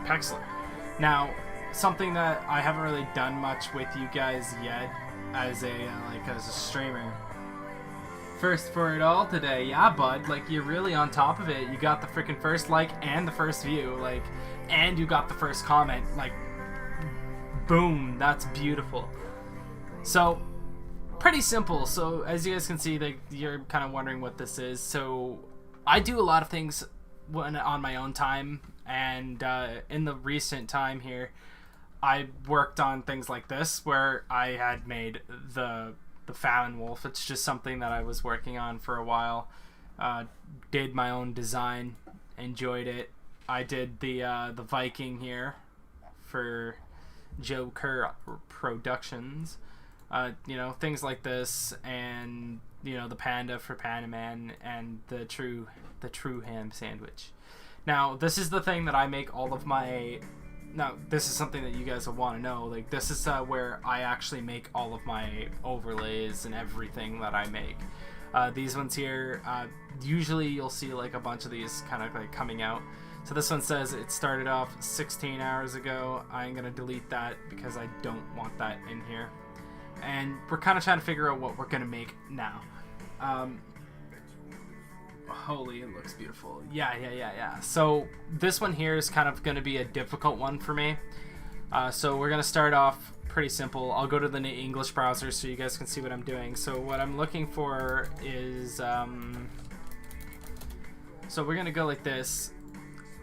Pexlr. Now, something that I haven't really done much with you guys yet as a as a streamer. First for it all today, yeah, bud. Like, you're really on top of it. You got the freaking first like and the first view, like, and you got the first comment. Like, boom, that's beautiful. So, pretty simple. So, as you guys can see, like, you're kind of wondering what this is. So, I do a lot of things on my own time, and in the recent time here, I worked on things like this, where I had made the Fallon Wolf. It's just something that I was working on for a while. Did my own design, enjoyed it. I did the Viking here for Joe Kerr Productions. You know, things like this, and you know, the panda for Panda Man, and the true ham sandwich. Now, this is the thing that I make all of my. Now, this is something that you guys will want to know. Like, this is where I actually make all of my overlays and everything that I make. These ones here, usually you'll see like a bunch of these kind of like coming out. So this one says it started off 16 hours ago. I'm going to delete that because I don't want that in here. And we're kind of trying to figure out what we're going to make now. Holy, it looks beautiful. Yeah. So this one here is kind of going to be a difficult one for me. So we're going to start off pretty simple. I'll go to the English browser so you guys can see what I'm doing. So what I'm looking for is... so we're going to go like this.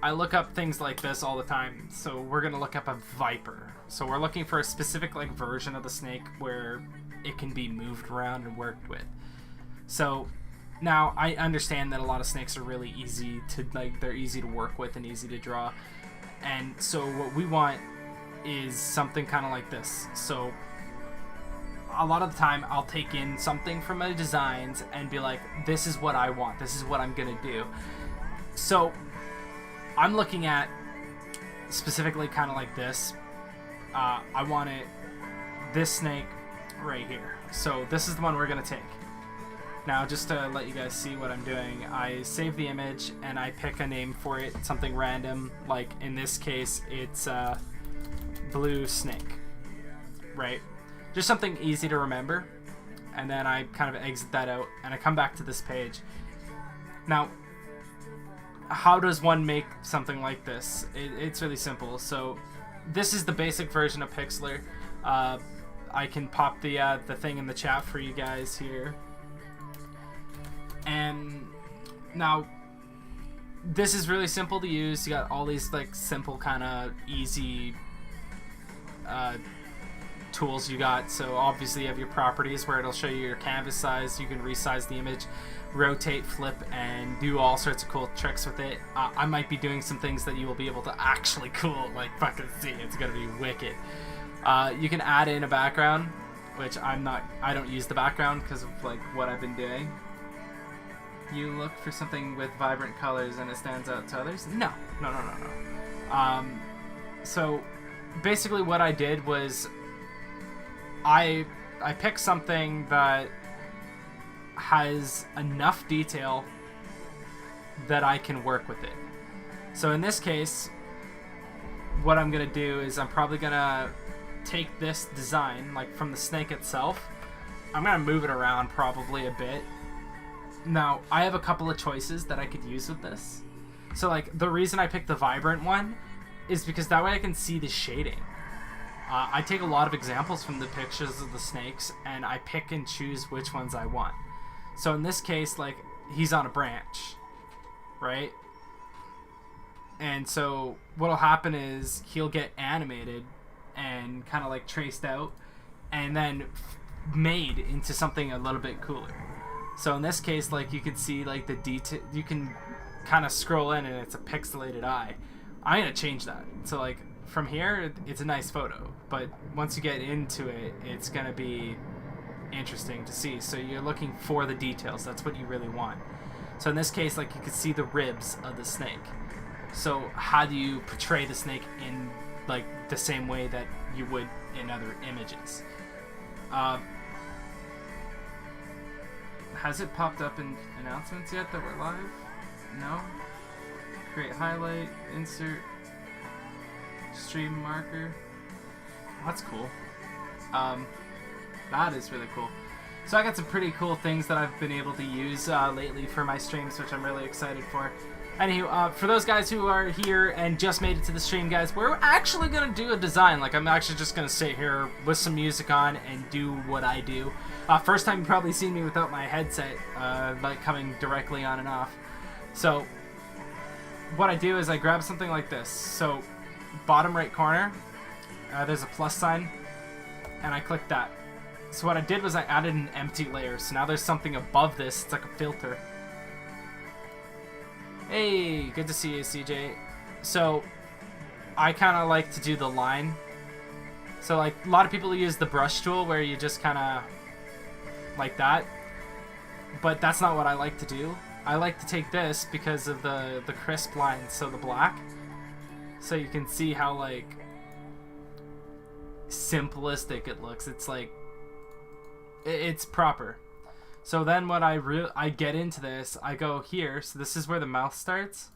I look up things like this all the time. So we're going to look up a viper. So we're looking for a specific like version of the snake where it can be moved around and worked with. So... Now, I understand that a lot of snakes are really easy to, like, they're easy to work with and easy to draw. And so what we want is something kind of like this. So a lot of the time, I'll take in something from my designs and be like, this is what I want. This is what I'm going to do. So I'm looking at specifically kind of like this. I want this snake right here. So this is the one we're going to take. Now, just to let you guys see what I'm doing, I save the image and I pick a name for it, something random. Like in this case, it's Blue Snake, right? Just something easy to remember. And then I kind of exit that out and I come back to this page. Now, how does one make something like this? It's really simple. So this is the basic version of Pixlr. I can pop the thing in the chat for you guys here. And now, this is really simple to use. You got all these like simple kind of easy tools you got. So obviously you have your properties where it'll show you your canvas size. You can resize the image, rotate, flip, and do all sorts of cool tricks with it. I might be doing some things that you will be able to actually like fucking see. It's gonna be wicked. You can add in a background, which I don't use the background because of like what I've been doing. You look for something with vibrant colors and it stands out to others? No. So basically what I did was I picked something that has enough detail that I can work with it. So in this case, what I'm going to do is I'm probably going to take this design, like from the snake itself. I'm going to move it around probably a bit. Now, I have a couple of choices that I could use with this. So, like, the reason I picked the vibrant one is because that way I can see the shading. I take a lot of examples from the pictures of the snakes, and I pick and choose which ones I want. So, in this case, like, he's on a branch, right? And so, what'll happen is he'll get animated and kind of, like, traced out, and then made into something a little bit cooler. So in this case, like, you can see like the detail, you can kind of scroll in and it's a pixelated eye. I'm going to change that. So like from here, it's a nice photo, but once you get into it, it's going to be interesting to see. So you're looking for the details. That's what you really want. So in this case, like, you can see the ribs of the snake. So how do you portray the snake in like the same way that you would in other images? Has it popped up in announcements yet that we're live? No? Create highlight, insert, stream marker. That's cool. That is really cool. So I got some pretty cool things that I've been able to use lately for my streams, which I'm really excited for. Anywho, for those guys who are here and just made it to the stream, guys, we're actually going to do a design. Like, I'm actually just going to sit here with some music on and do what I do. First time you probably seen me without my headset, like coming directly on and off. So, what I do is I grab something like this. So, bottom right corner, there's a plus sign, and I click that. So what I did was I added an empty layer. So now there's something above this. It's like a filter. Hey, good to see you, CJ. So I kind of like to do the line. So like a lot of people use the brush tool where you just kind of like that. But that's not what I like to do. I like to take this because of the crisp lines, so the black. So you can see how like simplistic it looks. It's like it's proper. So then when I get into this, I go here. So this is where the mouth starts,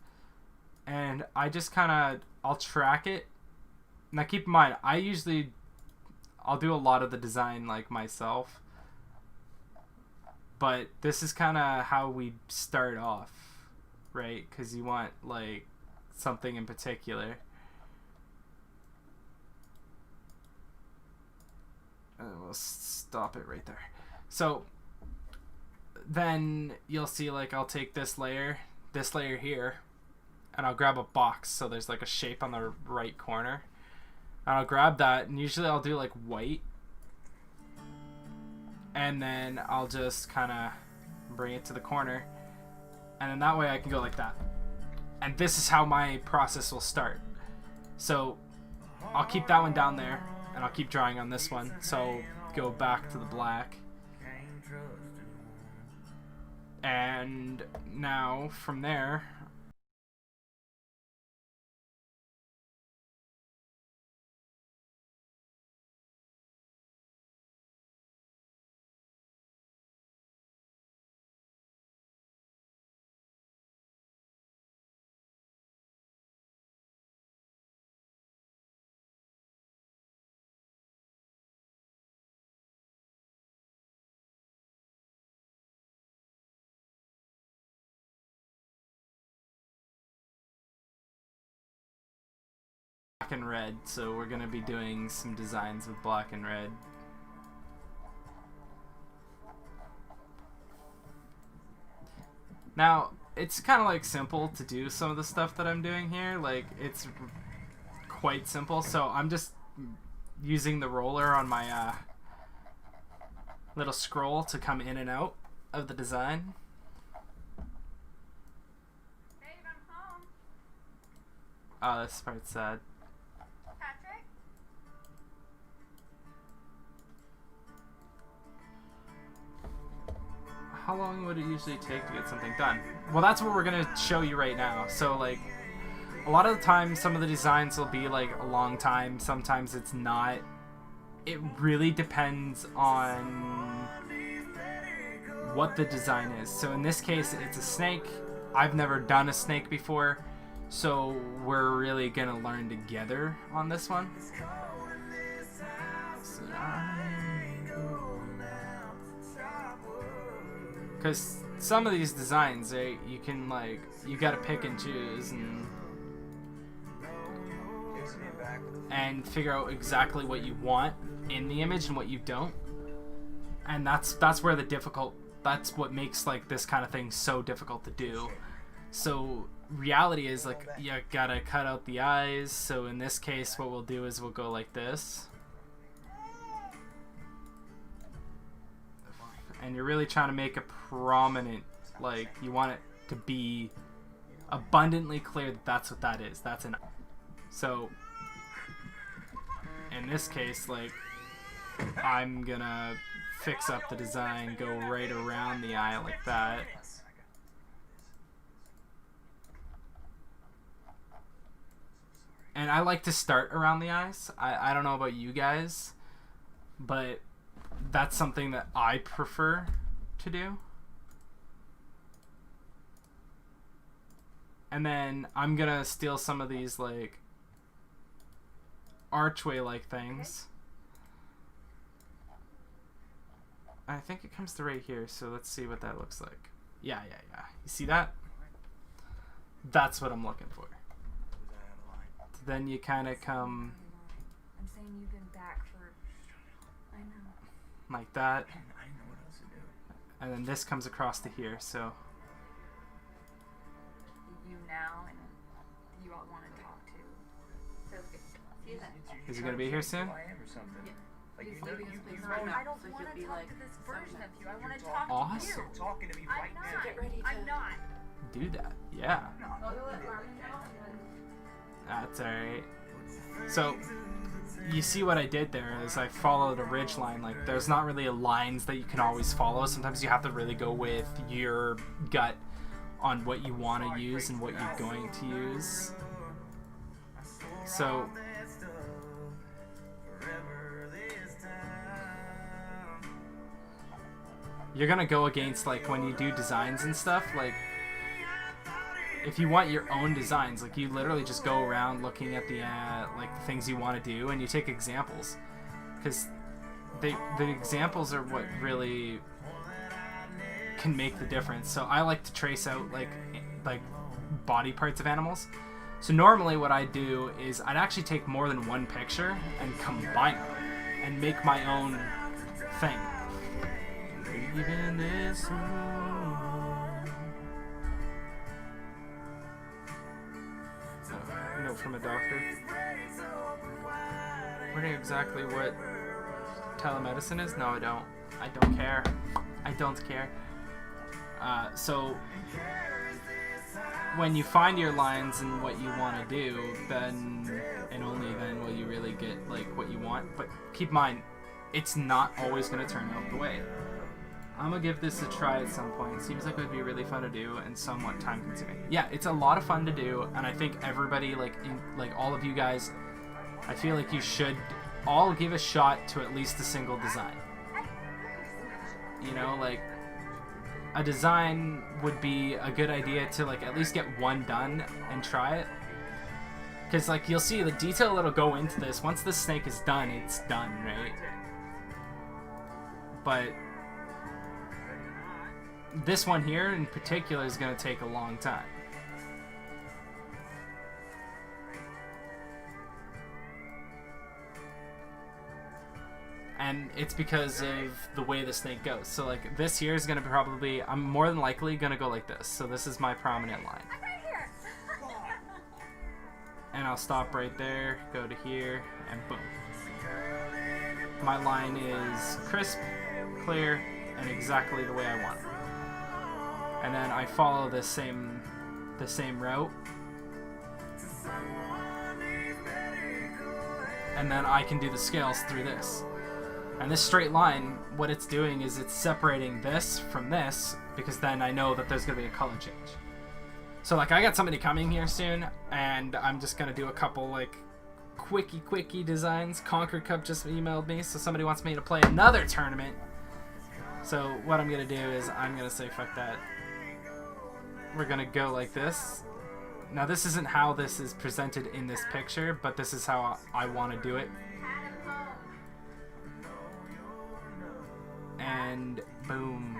and I just I'll track it. Now keep in mind, I'll do a lot of the design like myself, but this is kind of how we start off, right? Because you want like something in particular. We'll stop it right there. So then you'll see like I'll take this layer here, and I'll grab a box. So there's like a shape on the right corner, and I'll grab that, and usually I'll do like white, and then I'll just kind of bring it to the corner, and then that way I can go like that. And this is how my process will start. So I'll keep that one down there, and I'll keep drawing on this one. So go back to the black. And now from there, black and red, so we're gonna be doing some designs with black and red. Now it's kind of like simple to do some of the stuff that I'm doing here. Like it's quite simple, so I'm just using the roller on my little scroll to come in and out of the design. Dave, I'm home. Oh, this part's sad. Patrick? How long would it usually take to get something done? Well, that's what we're gonna show you right now. So like a lot of the time some of the designs will be like a long time, sometimes it's not. It really depends on what the design is. So in this case it's a snake. I've never done a snake before, so we're really gonna learn together on this one. Because some of these designs, you can like, you gotta pick and choose and figure out exactly what you want in the image and what you don't. And that's where that's what makes like this kind of thing so difficult to do. So reality is like you gotta cut out the eyes. So in this case what we'll do is we'll go like this. And you're really trying to make a prominent, like you want it to be abundantly clear that that's what that is. That's an. So in this case, like I'm gonna fix up the design, go right around the eye like that. And I like to start around the eyes. I don't know about you guys, but that's something that I prefer to do. And then I'm gonna steal some of these like archway-like things. I think it comes to right here, so let's see what that looks like. Yeah. You see that? That's what I'm looking for. So then you kind of come I'm saying you've been back for... I know. like that. I know what else to do. And then this comes across to here, so... You now and you all want to talk to. So, see that? Is he gonna be here soon? I am or something. Yeah. Like, He's you know, leaving you, his place you right know, now. I don't So want he'll to be talk like to this something. version of you. I you're want to talking- talk Awesome. to you. You're talking to me I'm right not. now. Get ready I'm to- not. Do that. Yeah. No, I'll go don't let do Carmen that. know and then... That's alright. So, you see what I did there is I followed a ridge line. Like, there's not really lines that you can always follow. Sometimes you have to really go with your gut on what you want to use and what you're going to use. So, you're gonna go against, like, when you do designs and stuff, like, if you want your own designs, like, you literally just go around looking at the like the things you want to do, and you take examples, because the examples are what really can make the difference. So I like to trace out like body parts of animals. So normally what I do is I'd actually take more than one picture and combine them and make my own thing. Even this note from a doctor. Wondering exactly what telemedicine is? No, I don't. I don't care. I don't care. So when you find your lines and what you want to do, then and only then will you really get like what you want. But keep in mind, it's not always going to turn out the way. I'm gonna give this a try at some point. It seems like it would be really fun to do and somewhat time consuming. Yeah, it's a lot of fun to do, and I think everybody, like all of you guys, I feel like you should all give a shot to at least a single design. You know, like a design would be a good idea to like at least get one done and try it. Because like you'll see the detail that'll go into this. Once the snake is done, it's done, right? But this one here in particular is going to take a long time. And it's because of the way the snake goes. So like this here is going to probably, I'm more than likely going to go like this. So this is my prominent line. I'm right here. And I'll stop right there, go to here, and boom. My line is crisp, clear, and exactly the way I want it. And then I follow the same route. And then I can do the scales through this. And this straight line, what it's doing is it's separating this from this, because then I know that there's going to be a color change. So like I got somebody coming here soon, and I'm just going to do a couple like quickie designs. Concord Cup just emailed me, so somebody wants me to play another tournament. So what I'm going to do is I'm going to say fuck that. We're going to go like this. Now this isn't how this is presented in this picture, but this is how I want to do it. And boom.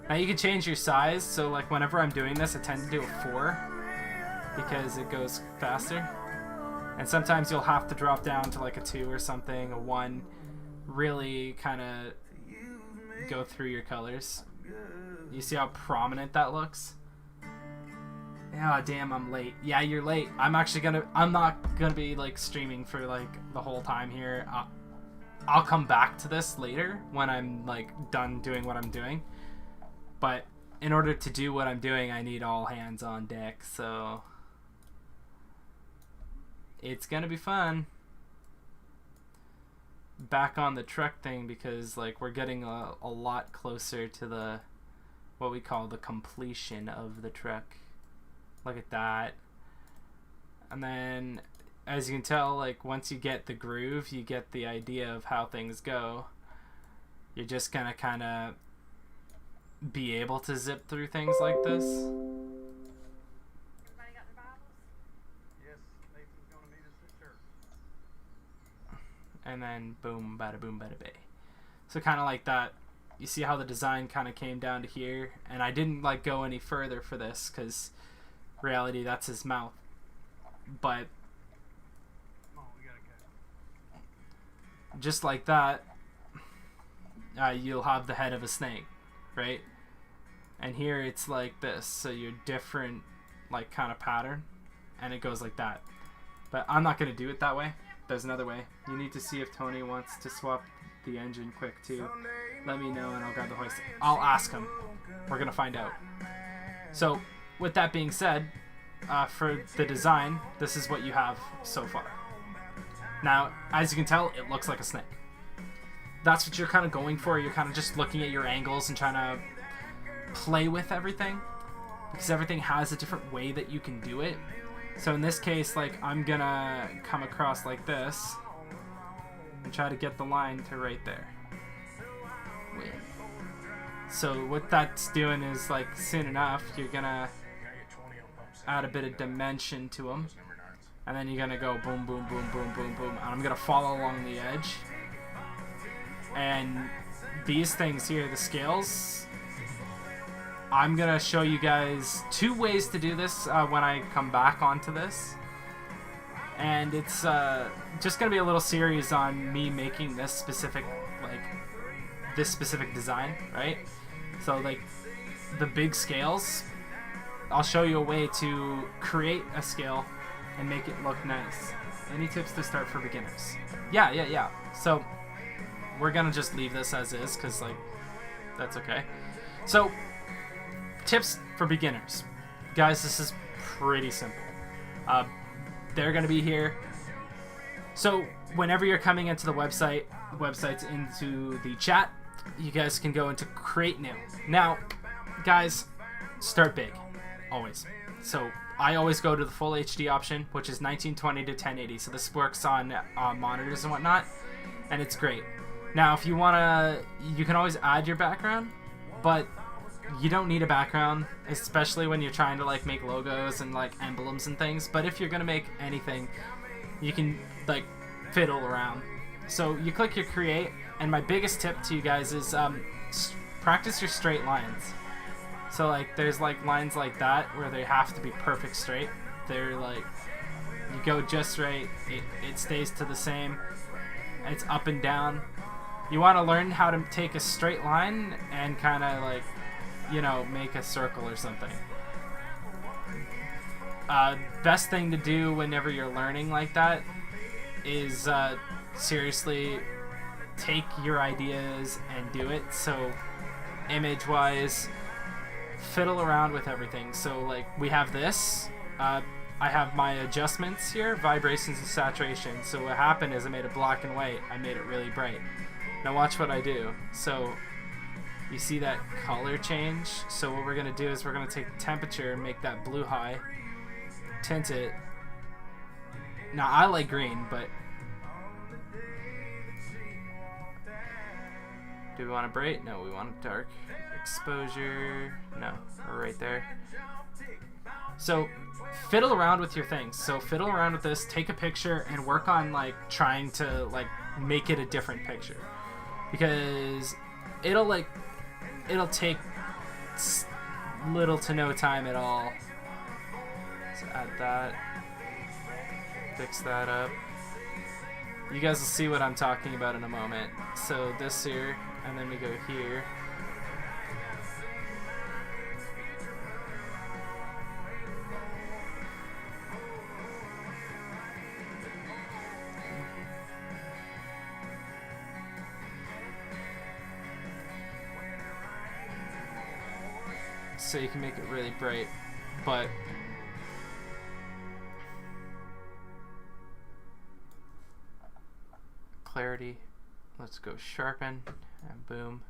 Now you can change your size, so like whenever I'm doing this I tend to do a 4 because it goes faster. And sometimes you'll have to drop down to like a 2 or something, a 1. Really kind of go through your colors. You see how prominent that looks? Oh damn, I'm late. Yeah, you're late. I'm not gonna be like streaming for like the whole time here. I'll come back to this later when I'm like done doing what I'm doing. But in order to do what I'm doing, I need all hands on deck, so it's gonna be fun. Back on the truck thing, because like we're getting a lot closer to the what we call the completion of the truck. Look at that. And then as you can tell, like once you get the groove, you get the idea of how things go. You're just gonna kind of be able to zip through things like this. Everybody got their Bibles? Yes, Nathan's going to meet his sister and then boom, bada boom, bada bay. So kind of like that. You see how the design kind of came down to here, and I didn't like go any further for this because reality, that's his mouth. But just like that, you'll have the head of a snake, right? And here it's like this, so you're different like kind of pattern, and it goes like that. But I'm not gonna do it that way. There's another way. You need to see if Tony wants to swap the engine quick too. Let me know and I'll grab the hoist. I'll ask him. We're gonna find out. So with that being said, for the design, this is what you have so far. Now, as you can tell, it looks like a snake. That's what you're kind of going for. You're kind of just looking at your angles and trying to play with everything, because everything has a different way that you can do it. So in this case, like, I'm gonna come across like this and try to get the line to right there. So what that's doing is, like, soon enough you're gonna add a bit of dimension to them, and then you're gonna go boom, boom, boom, boom, boom, boom, and I'm gonna follow along the edge. And these things here, the scales, I'm gonna show you guys 2 ways to do this when I come back onto this, and it's just gonna be a little series on me making this specific design, right? So like the big scales, I'll show you a way to create a scale and make it look nice. Any tips to start for beginners? Yeah. So we're gonna just leave this as is, because like that's okay. So tips for beginners, guys. This is pretty simple. They're gonna be here. So whenever you're coming into the website's into the chat, you guys can go into create new. Now, guys, start big, always. So I always go to the full HD option, which is 1920 to 1080. So this works on monitors and whatnot, and it's great. Now, if you wanna, you can always add your background, but you don't need a background, especially when you're trying to like make logos and like emblems and things. But if you're gonna make anything, you can like fiddle around. So you click your create, and my biggest tip to you guys is practice your straight lines. So like there's like lines like that where they have to be perfect straight. They're like, you go just right, it stays to the same, it's up and down. You want to learn how to take a straight line and kind of like, you know, make a circle or something. Best thing to do whenever you're learning like that is seriously take your ideas and do it. So image wise, fiddle around with everything. So like we have this, I have my adjustments here, vibrations and saturation. So what happened is I made it black and white, I made it really bright. Now watch what I do. So you see that color change? So what we're gonna do is we're gonna take temperature and make that blue high, tint it. Now I like green, but do we want it bright? No, we want it dark. Exposure, no, we're right there. So fiddle around with your things. So fiddle around with this, take a picture and work on like trying to like make it a different picture, because it'll take little to no time at all. So add that, fix that up. You guys will see what I'm talking about in a moment. So this here, and then we go here. So you can make it really bright, but clarity, let's go sharpen, and boom.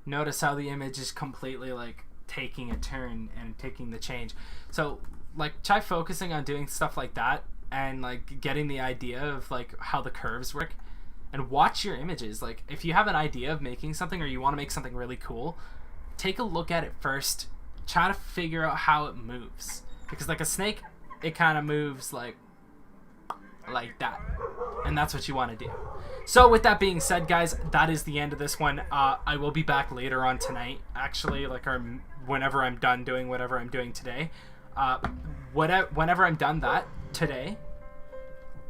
Notice how the image is completely like taking a turn and taking the change. So like try focusing on doing stuff like that and like getting the idea of like how the curves work, and watch your images. Like if you have an idea of making something or you want to make something really cool, take a look at it first, try to figure out how it moves, because like a snake, it kind of moves like like that. And that's what you want to do. So with that being said, guys, that is the end of this one. I will be back later on tonight, actually, like whenever I'm done doing whatever I'm doing today. Whenever I'm done that today,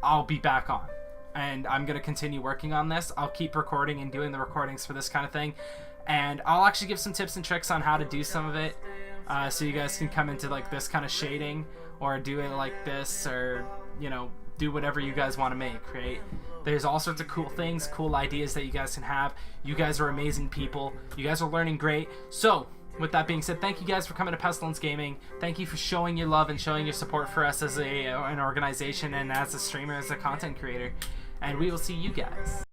I'll be back on. And I'm going to continue working on this. I'll keep recording and doing the recordings for this kind of thing. And I'll actually give some tips and tricks on how to do some of it. So you guys can come into like this kind of shading, or do it like this, or, you know, do whatever you guys want to make, right? There's all sorts of cool things, cool ideas that you guys can have. You guys are amazing people. You guys are learning great. So with that being said, thank you guys for coming to Pestilence Gaming. Thank you for showing your love and showing your support for us as an organization, and as a streamer, as a content creator. And we will see you guys